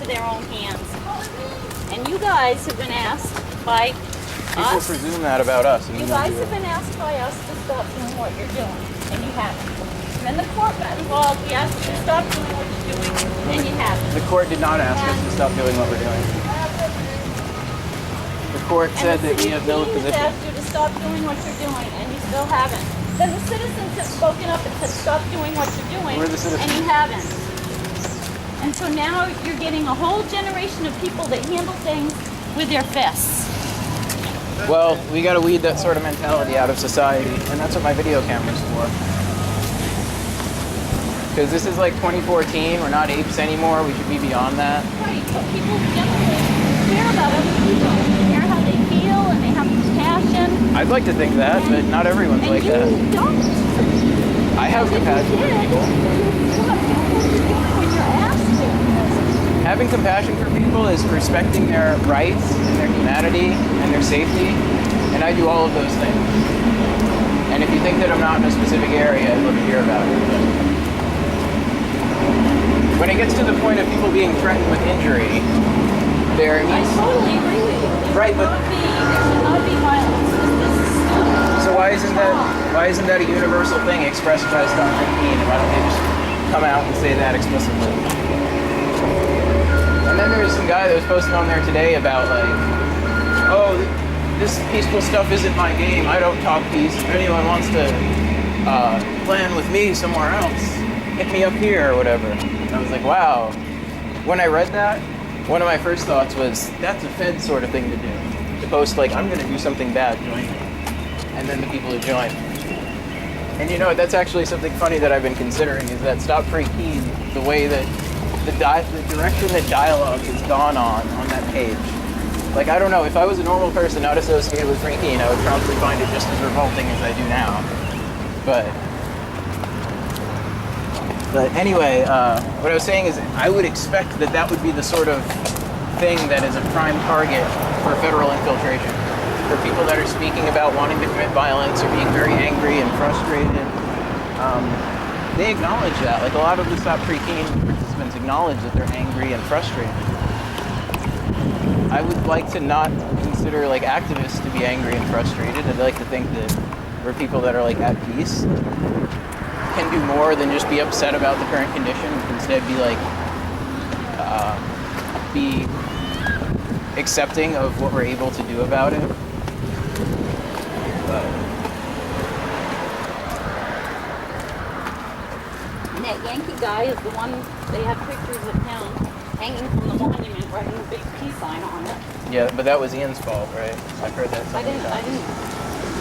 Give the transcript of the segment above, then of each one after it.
their own hands. And you guys have been asked by People us. presume that about us. You guys have been asked by us to stop doing what you're doing, and you haven't. Then the court got involved. We asked you to stop doing what you're doing, and you haven't. The court did not ask us to stop doing what we're doing. The court said that we have no position. Asked you to stop doing what you're doing, and you still haven't. Then the citizens have spoken up and said stop doing what you're doing, We're the citizens. and you haven't. And so now you're getting a whole generation of people that handle things with their fists. Well, we got to weed that sort of mentality out of society, and that's what my video camera's for. Because this is like 2014, we're not apes anymore, we should be beyond that. Right, but people generally care about other people. They care how they feel, and they have compassion. I'd like to think that, but not everyone's like that. And you don't. I have compassion for people. When you're asked to. Having compassion for people is respecting their rights and their humanity and their safety, and I do all of those things. And if you think that I'm not in a specific area, I'd love to hear about it. But when it gets to the point of people being threatened with injury, there I needs... totally agree with you. Right, but... There should not be violence. This is stupid. So why isn't that a universal thing expressed by Sony Keene? Why don't they just come out and say that explicitly? And then there's some guy that was posting on there today about like, oh, this peaceful stuff isn't my game. I don't talk peace. If anyone wants to plan with me somewhere else, hit me up here or whatever. And I was like, wow. When I read that, one of my first thoughts was, that's a Fed sort of thing to do. To post like, I'm going to do something bad, join me. And then the people who join. And you know, that's actually something funny that I've been considering, is that Stop Free Keene, the way that the direction that dialogue has gone on that page. Like, I don't know, if I was a normal person not associated with Free Keene, I would probably find it just as revolting as I do now. But anyway, what I was saying is I would expect that that would be the sort of thing that is a prime target for federal infiltration. For people that are speaking about wanting to commit violence or being very angry and frustrated, they acknowledge that. Like, a lot of the Stop Free Keene participants acknowledge that they're angry and frustrated. I would like to not consider like activists to be angry and frustrated. I'd like to think that we're people that are like at peace, can do more than just be upset about the current condition, instead be like be accepting of what we're able to do about it. And that Yankee guy is the one, they have pictures of him hanging from the monument, writing a big peace sign on it. Yeah, but that was Ian's fault, right? I've heard that so many times.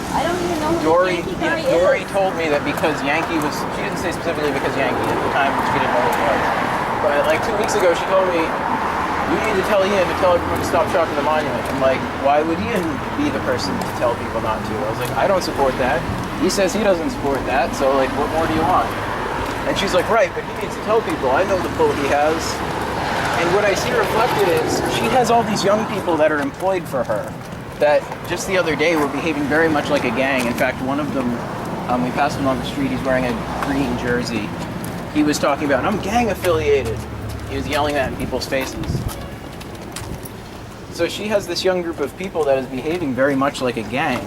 I don't even know who Dory, the Yankee guy is. Dory told me that because Yankee was, she didn't say specifically because Yankee, at the time she didn't know who it was. But like 2 weeks ago she told me, you need to tell Ian to tell everyone to stop chalking the monument. I'm like, why would Ian be the person to tell people not to? I was like, I don't support that. He says he doesn't support that, so like, what more do you want? And she's like, right, but he needs to tell people. I know the pull he has. And what I see reflected is she has all these young people that are employed for her that just the other day were behaving very much like a gang. In fact, one of them, we passed him on the street, he's wearing a green jersey. He was talking about, I'm gang affiliated. He was yelling that in people's faces. So she has this young group of people that is behaving very much like a gang.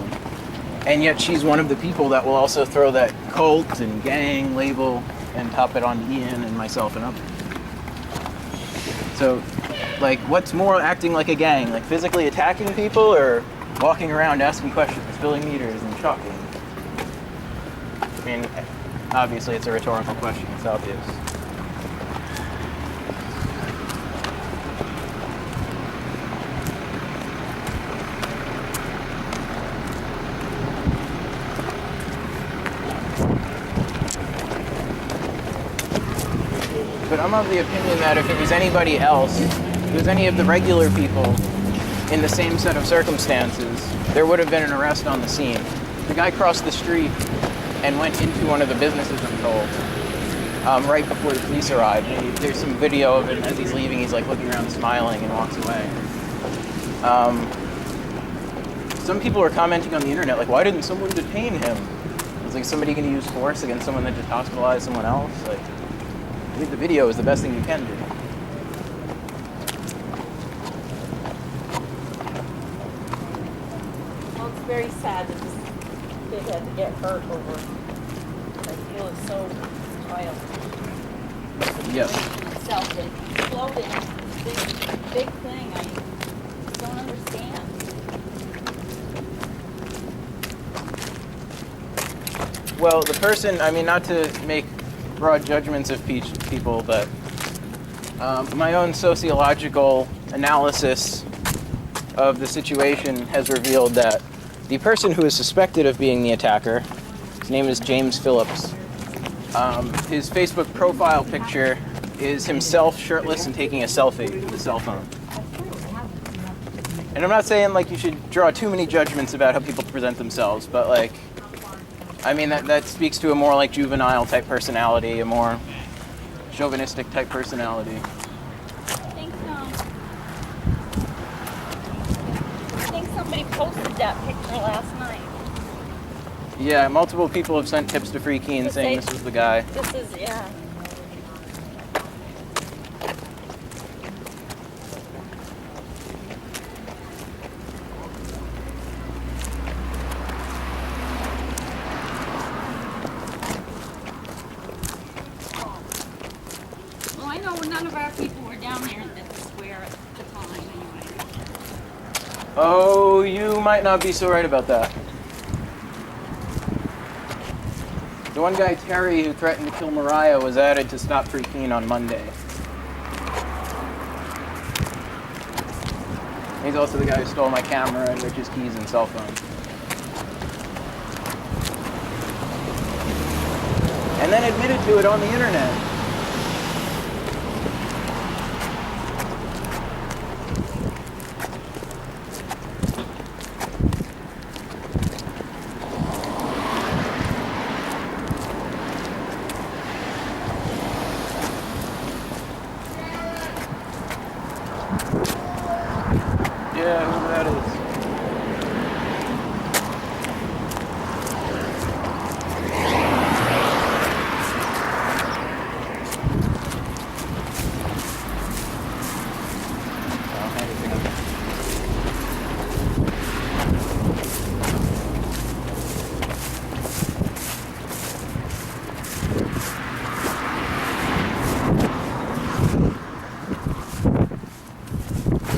And yet she's one of the people that will also throw that cult and gang label and top it on Ian and myself and others. So, like, what's more acting like a gang? Like physically attacking people or walking around asking questions, filling meters and chalking? I mean, obviously it's a rhetorical question, it's obvious. But I'm of the opinion that if it was anybody else, if it was any of the regular people in the same set of circumstances, there would have been an arrest on the scene. The guy crossed the street and went into one of the businesses, I'm told, right before the police arrived. There's some video of it as he's leaving, he's like looking around smiling and walks away. Some people are commenting on the internet, like, why didn't someone detain him? It's like, somebody going to use force against someone that just hospitalized someone else? Like, I think the video is the best thing you can do. very sad that this kid had to get hurt over. I feel it's so child. Yes. Itself, that floating, big thing. I don't understand. Well, the person, I mean, not to make broad judgments of people, but my own sociological analysis of the situation has revealed that the person who is suspected of being the attacker, his name is James Phillips. His Facebook profile picture is himself shirtless and taking a selfie with a cell phone. And I'm not saying like you should draw too many judgments about how people present themselves, but like, I mean that speaks to a more like juvenile type personality, a more chauvinistic type personality. I think somebody posted that picture last night. Yeah, multiple people have sent tips to Free Keene saying this was the guy. This is, yeah. Well, I know none of our people were down there at the square at the time anyway. Oh, you might not be so right about that. The one guy, Terry, who threatened to kill Mariah, was added to Stop Free Keene on Monday. He's also the guy who stole my camera and Rich's keys and cell phone. And then admitted to it on the internet. Yeah, who that is.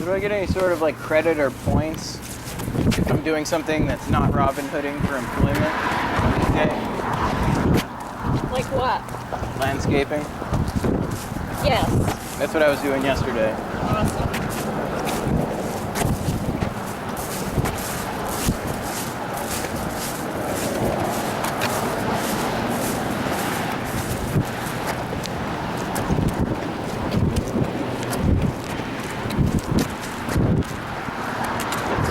Do I get any sort of like credit or points if I'm doing something that's not Robin Hooding for employment these days? Like what? Landscaping. Yes. That's what I was doing yesterday. Awesome.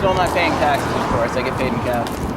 Still not paying taxes, of course. I get paid in cash.